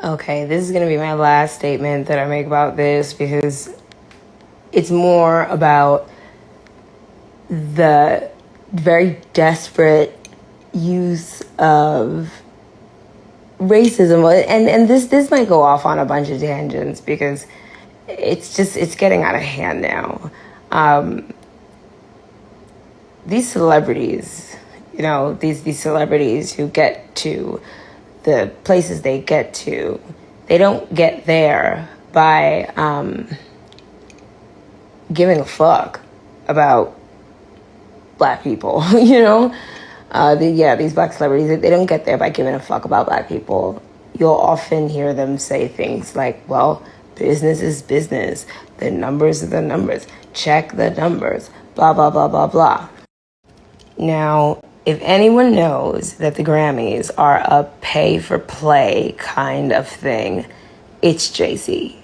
Okay, this is going to be my last statement that I make about this because it's more about the very desperate use of racism. And this might go off on a bunch of tangents because it's getting out of hand now. These celebrities, these celebrities who get to the places they get to, they don't get there by giving a fuck about black people, these black celebrities, they don't get there by giving a fuck about black people. You'll often hear them say things like, well, business is business. The numbers are the numbers. Check the numbers. Blah, blah, blah, blah, blah. Now, if anyone knows that the Grammys are a pay-for-play kind of thing, it's Jay-Z.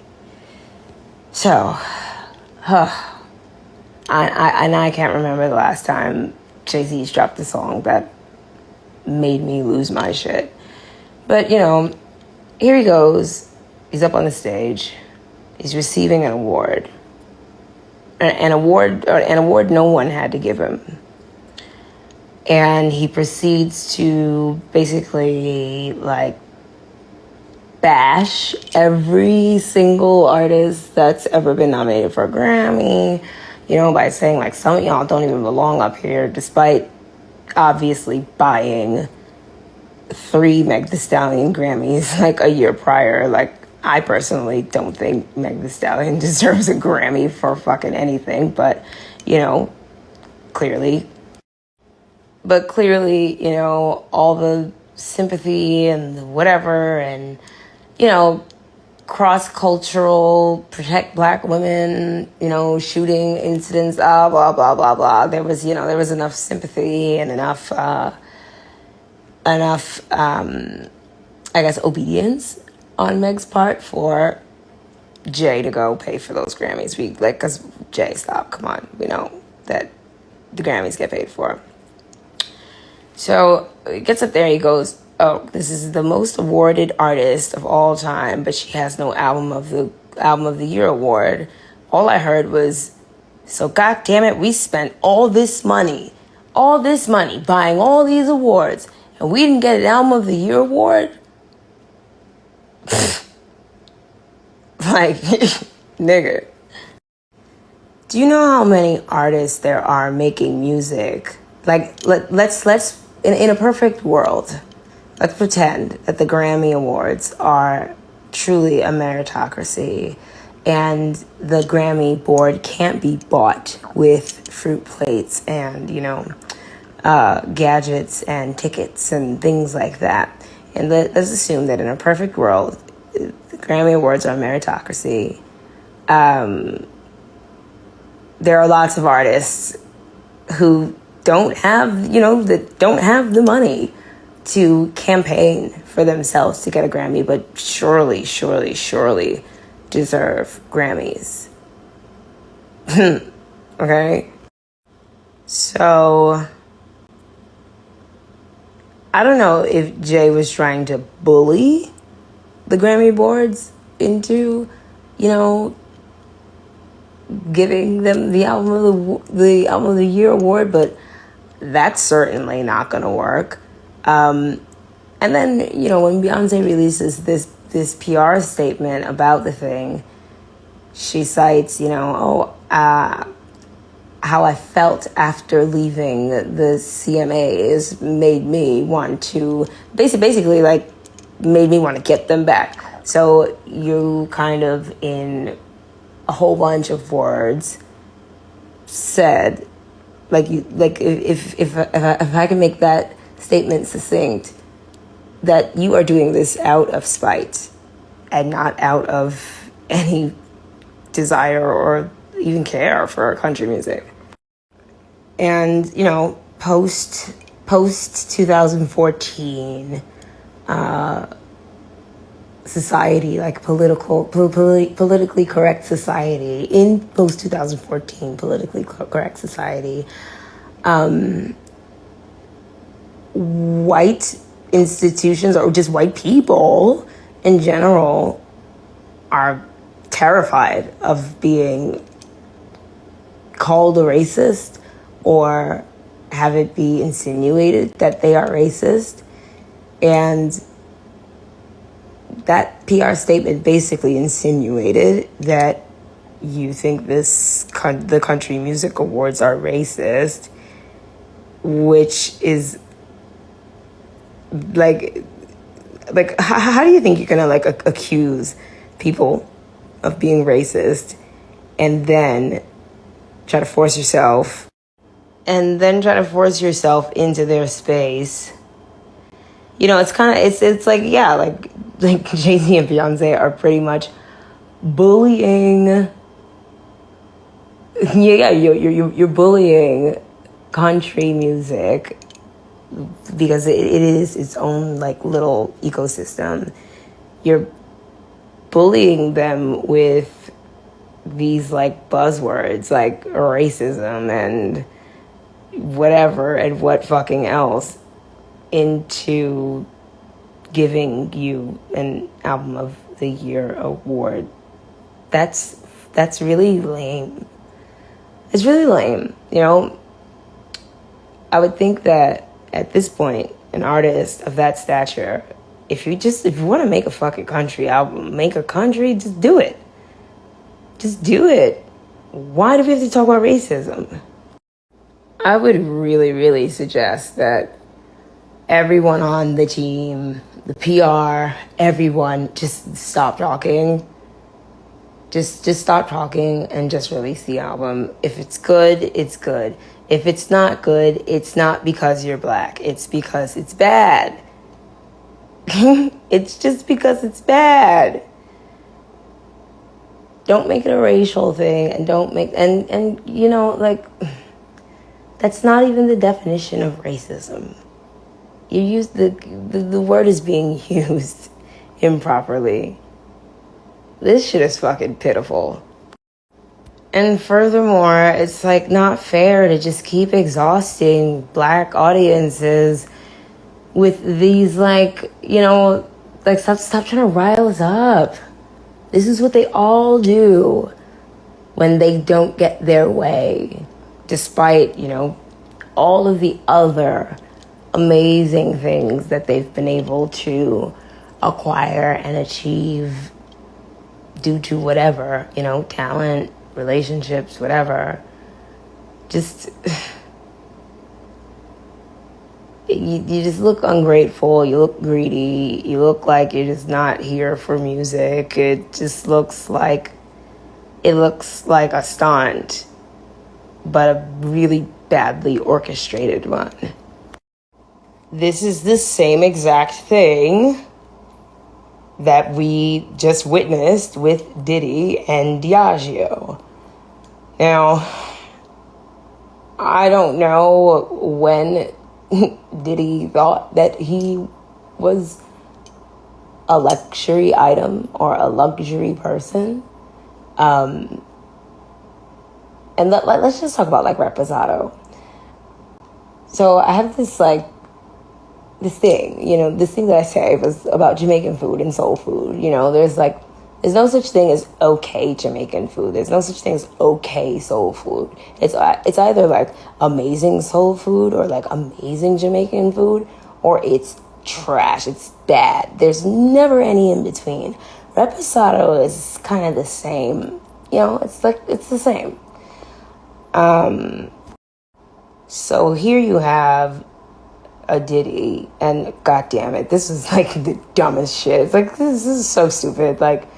So, I can't remember the last time Jay-Z's dropped a song that made me lose my shit. But, here he goes. He's up on the stage. He's receiving an award. An award no one had to give him. And he proceeds to basically, bash every single artist that's ever been nominated for a Grammy, by saying, some of y'all don't even belong up here, despite obviously buying 3 Meg Thee Stallion Grammys, a year prior. I personally don't think Meg Thee Stallion deserves a Grammy for fucking anything, but, clearly, all the sympathy and the whatever and, cross-cultural, protect black women, shooting incidents, blah, blah, blah, blah. There was enough sympathy and enough, obedience on Meg's part for Jay to go pay for those Grammys. Because Jay, stop, come on. We know that the Grammys get paid for. So he gets up there, he goes, oh, this is the most awarded artist of all time, but she has no album of the year award. All I heard was, so God damn it, we spent all this money buying all these awards, and we didn't get an album of the year award? Nigga. Do you know how many artists there are making music? Let's in a perfect world, let's pretend that the Grammy Awards are truly a meritocracy and the Grammy board can't be bought with fruit plates and, gadgets and tickets and things like that. And let's assume that in a perfect world, the Grammy Awards are a meritocracy. There are lots of artists who don't have the money to campaign for themselves to get a Grammy, but surely deserve Grammys. Okay? So, I don't know if Jay was trying to bully the Grammy boards into, giving them the album of the year award, but that's certainly not going to work. And then, when Beyonce releases this PR statement about the thing, she cites, how I felt after leaving the CMAs made me want to, basically made me want to get them back. So you kind of, in a whole bunch of words, said, if I can make that statement succinct, that you are doing this out of spite and not out of any desire or even care for country music. And, post 2014 society, politically correct society, in post 2014 politically correct society, white institutions or just white people in general are terrified of being called a racist or have it be insinuated that they are racist. And that PR statement basically insinuated that you think the Country Music Awards are racist, which is like how do you think you're gonna like accuse people of being racist and then try to force yourself into their space? You know, it's kind of it's like, yeah, like Jay-Z and Beyonce are pretty much bullying. Yeah, you're bullying country music because it is its own like little ecosystem. You're bullying them with these like buzzwords like racism and whatever and what fucking else into giving you an Album of the Year award. That's really lame. It's really lame, you know? I would think that at this point, an artist of that stature, if you want to make a fucking country album, make a country, just do it. Just do it. Why do we have to talk about racism? I would really, really suggest that everyone on the team, the PR, everyone, just stop talking. Just stop talking and just release the album. If it's good, it's good. If it's not good, it's not because you're black. It's because it's bad. It's just because it's bad. Don't make it a racial thing, and don't make and you know, like, that's not even the definition of racism. You use the word is being used improperly. This shit is fucking pitiful. And furthermore, it's like not fair to just keep exhausting black audiences with these like, you know, like stop trying to rile us up. This is what they all do when they don't get their way, despite, you know, all of the other amazing things that they've been able to acquire and achieve due to whatever, you know, talent, relationships, whatever. Just, you just look ungrateful, you look greedy, you look like you're just not here for music. It just looks like a stunt, but a really badly orchestrated one. This is the same exact thing that we just witnessed with Diddy and Diageo. Now, I don't know when Diddy thought that he was a luxury item or a luxury person. And let's just talk about like Reposado. So I have this thing that I say was about Jamaican food and soul food. You know, there's no such thing as okay Jamaican food. There's no such thing as okay soul food. It's either like amazing soul food or like amazing Jamaican food, or it's trash. It's bad. There's never any in between. Reposado is kind of the same. You know, it's the same. So here you have a Diddy, and god damn it, this is like the dumbest shit. It's like, this is so stupid. Like,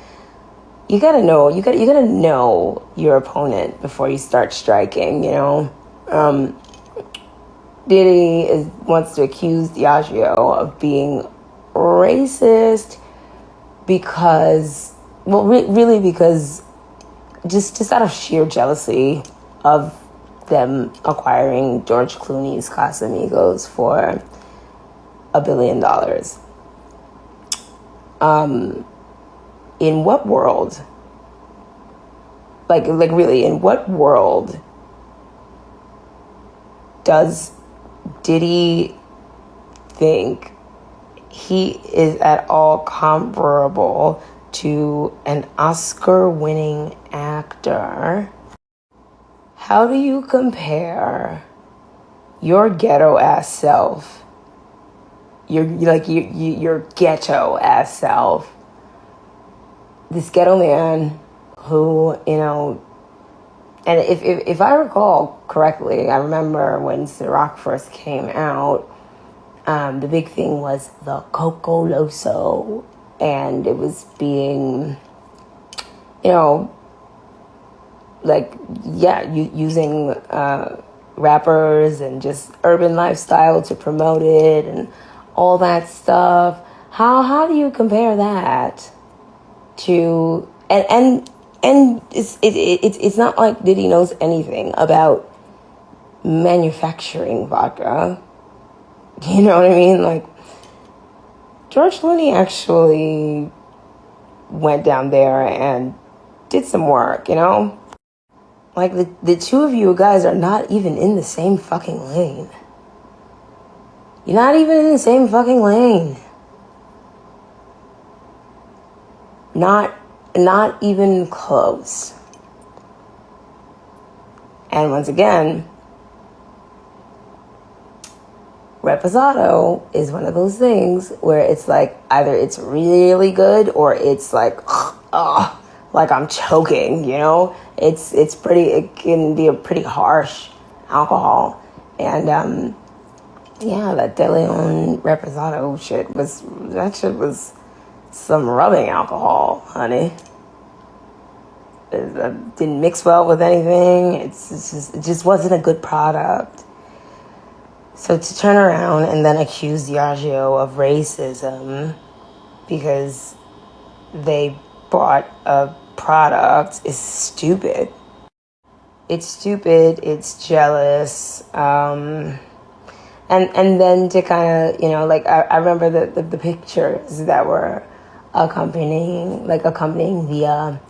you gotta know your opponent before you start striking, you know? Diddy wants to accuse Diageo of being racist because, well, really because just out of sheer jealousy of them acquiring George Clooney's Casamigos for $1 billion. In what world? Like really, in what world does Diddy think he is at all comparable to an Oscar-winning actor, how do you compare your ghetto-ass self, your ghetto-ass self, this ghetto man who, and if I recall correctly, I remember when Ciroc first came out, the big thing was the Coco Loso, and it was being, using rappers and just urban lifestyle to promote it and all that stuff. How do you compare that to and it's not like Diddy knows anything about manufacturing vodka. You know what I mean? Like, George Clooney actually went down there and did some work, Like, the two of you guys are not even in the same fucking lane. You're not even in the same fucking lane. Not even close. And once again, Reposado is one of those things where it's like either it's really good or it's like, like I'm choking, It can be a pretty harsh alcohol. And that De Leon Reposado shit was some rubbing alcohol, honey. It didn't mix well with anything. It just wasn't a good product. So to turn around and then accuse Diageo of racism because they bought a product is stupid. It's stupid. It's jealous. And then to kind of, I remember the pictures that were accompanying the,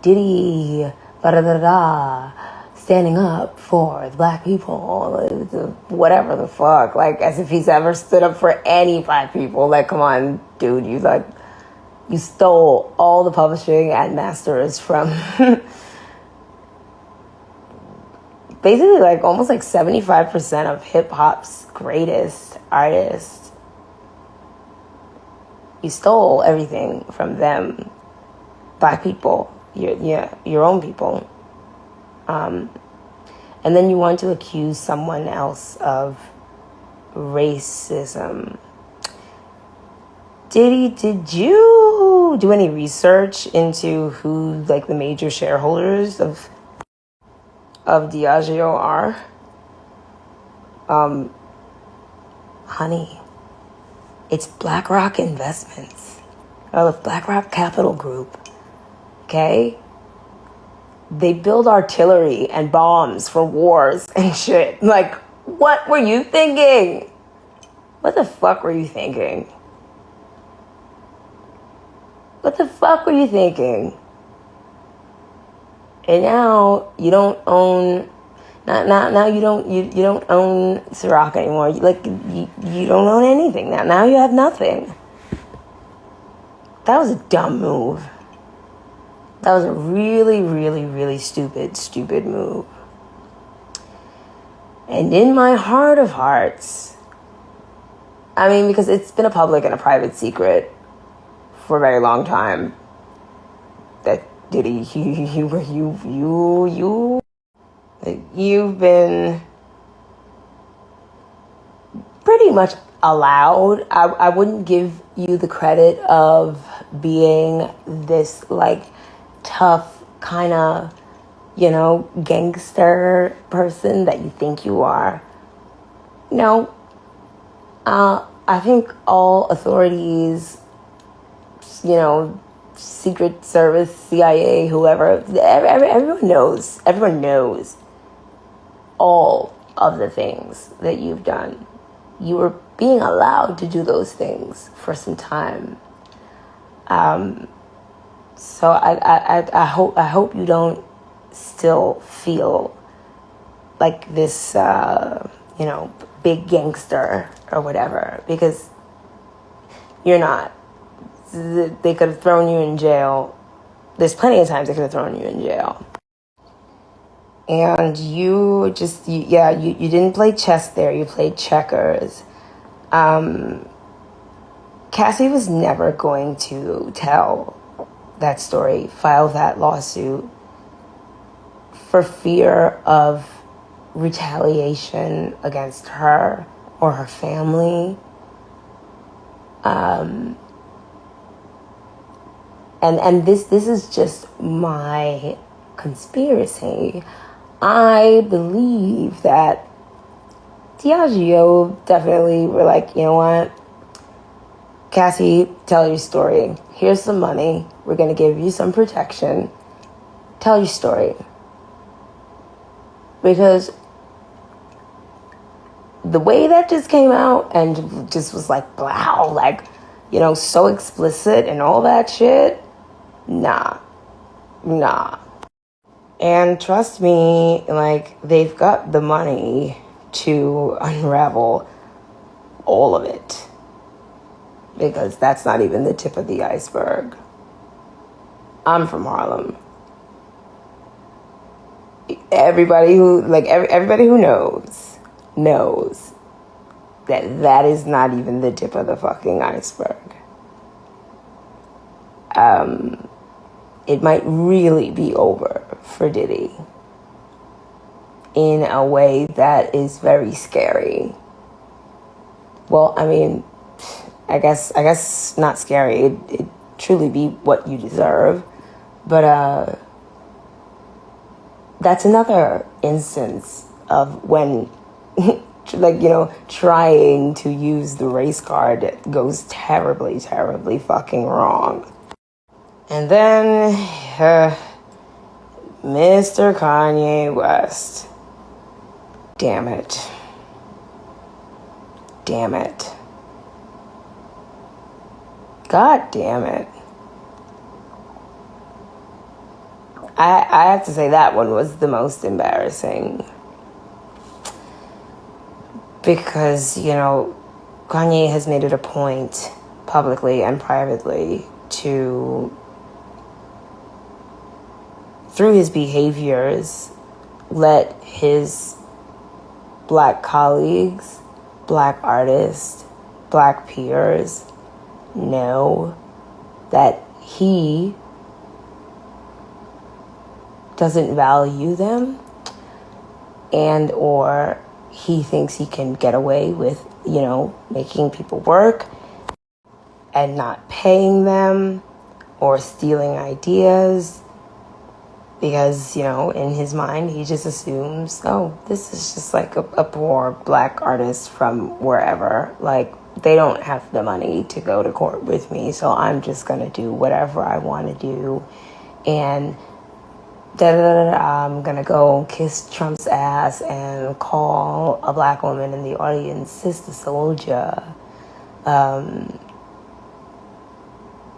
Diddy, da-da-da-da, standing up for the black people, whatever the fuck, like as if he's ever stood up for any black people. Like, come on, dude, you stole all the publishing and masters from basically like almost like 75% of hip hop's greatest artists. You stole everything from them, black people, your own people. And then you want to accuse someone else of racism. Did you do any research into who like the major shareholders of Diageo are? Honey, it's BlackRock Investments, or the BlackRock Capital Group. Okay? They build artillery and bombs for wars and shit. Like, what were you thinking? What the fuck were you thinking? What the fuck were you thinking? And now you don't own. Now you don't own Ciroc anymore. You don't own anything now. Now you have nothing. That was a dumb move. That was a really, really, really stupid move. And in my heart of hearts, I mean, because it's been a public and a private secret for a very long time that Diddy, you've been pretty much allowed. I wouldn't give you the credit of being this like tough kind of, gangster person that you think you are. No. I think all authorities, Secret Service, CIA, whoever, everyone knows all of the things that you've done. You were being allowed to do those things for some time. So I hope you don't still feel like this, big gangster or whatever, because You're not. They could have thrown you in jail. There's plenty of times they could have thrown you in jail. And you didn't play chess there. You played checkers. Cassie was never going to tell that story, file that lawsuit, for fear of retaliation against her or her family. And this is just my conspiracy. I believe that Diageo definitely were like, you know what, Cassie, tell your story. Here's some money. We're going to give you some protection. Tell your story. Because the way that just came out and just was like, wow, like, you know, so explicit and all that shit. Nah. And trust me, like, they've got the money to unravel all of it. Because that's not even the tip of the iceberg. I'm from Harlem. Everybody who knows that is not even the tip of the fucking iceberg. It might really be over for Diddy in a way that is very scary. Well, I mean, I guess not scary. It truly be what you deserve. But that's another instance of when, like, you know, trying to use the race card goes terribly, terribly fucking wrong. And then, Mr. Kanye West. Damn it. God damn it. I have to say that one was the most embarrassing. Because, you know, Kanye has made it a point, publicly and privately, to, through his behaviors, let his black colleagues, black artists, black peers know that he doesn't value them, and or he thinks he can get away with, you know, making people work and not paying them or stealing ideas, because, you know, in his mind he just assumes, oh, this is just like a poor black artist from wherever, like, they don't have the money to go to court with me, so I'm just gonna do whatever I want to do, and I'm gonna go kiss Trump's ass and call a black woman in the audience Sister Soldier, and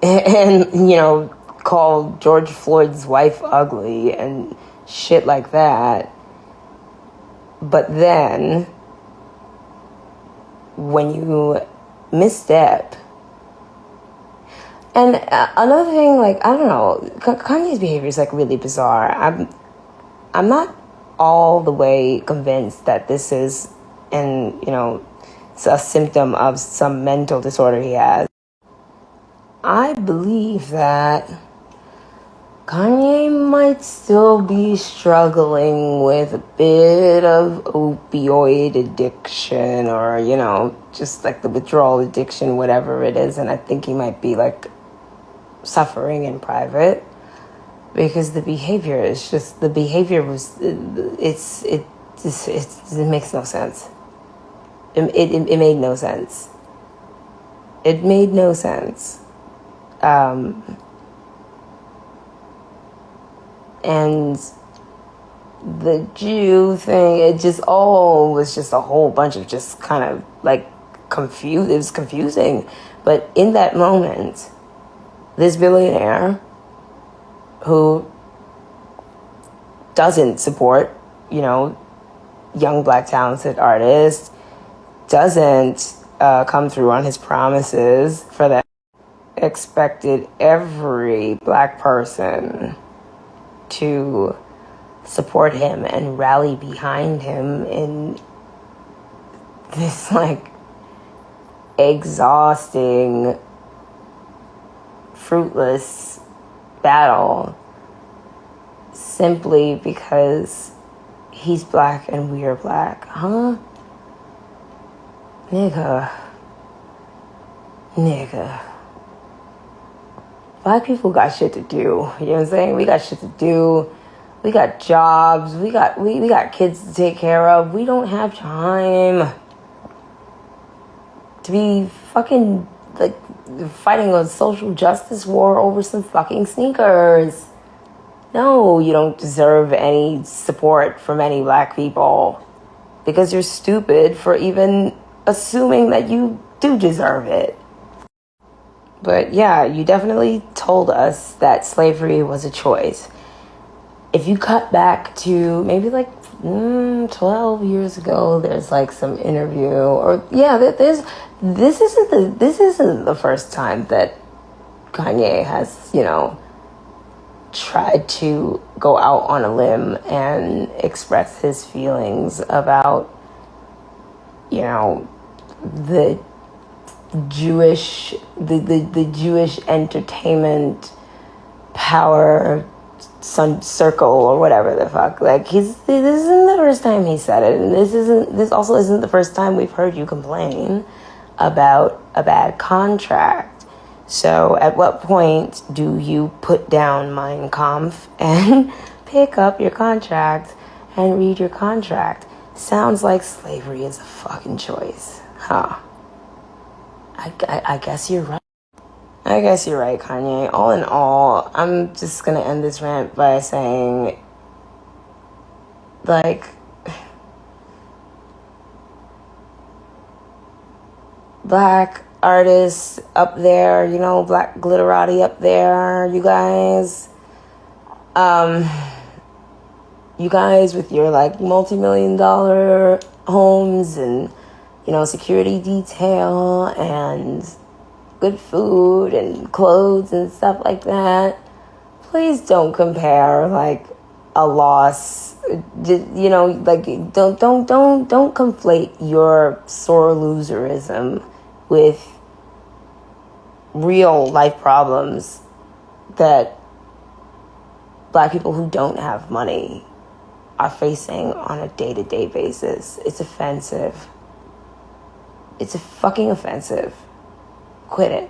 you know, call George Floyd's wife ugly and shit like that. But then when you misstep. And another thing, like, I don't know, Kanye's behavior is, like, really bizarre. I'm not all the way convinced that this is a symptom of some mental disorder he has. I believe that Kanye might still be struggling with a bit of opioid addiction, or, you know, just like the withdrawal addiction, whatever it is. And I think he might be, like, suffering in private, because the behavior makes no sense. It made no sense. It made no sense. And the Jew thing, it just all was just a whole bunch of just kind of like confused. It was confusing. But in that moment, this billionaire who doesn't support, you know, young black talented artists, doesn't come through on his promises for that. Expected every black person to support him and rally behind him in this like exhausting, fruitless battle simply because he's black and we are black. Huh? Nigga. Black people got shit to do. You know what I'm saying? We got shit to do. We got jobs. We got kids to take care of. We don't have time to be fucking like fighting a social justice war over some fucking sneakers. No, you don't deserve any support from any black people because you're stupid for even assuming that you do deserve it. But yeah, you definitely told us that slavery was a choice. If you cut back to maybe like 12 years ago, there's like some interview, or yeah, this isn't the first time that Kanye has, tried to go out on a limb and express his feelings about, the Jewish entertainment power circle or whatever the fuck. Like this isn't the first time he said it, and this also isn't the first time we've heard you complain about a bad contract. So at what point do you put down Mein Kampf and pick up your contract and read your contract? Sounds like slavery is a fucking choice, huh? I guess you're right. I guess you're right, Kanye. All in all, I'm just gonna end this rant by saying, like, black artists up there, black glitterati up there, you guys. You guys with your like multi-million-dollar homes and security detail and good food and clothes and stuff like that. Please don't compare like a loss. Don't conflate your sore loserism with real life problems that black people who don't have money are facing on a day-to-day basis. It's offensive. It's fucking offensive. Quit it.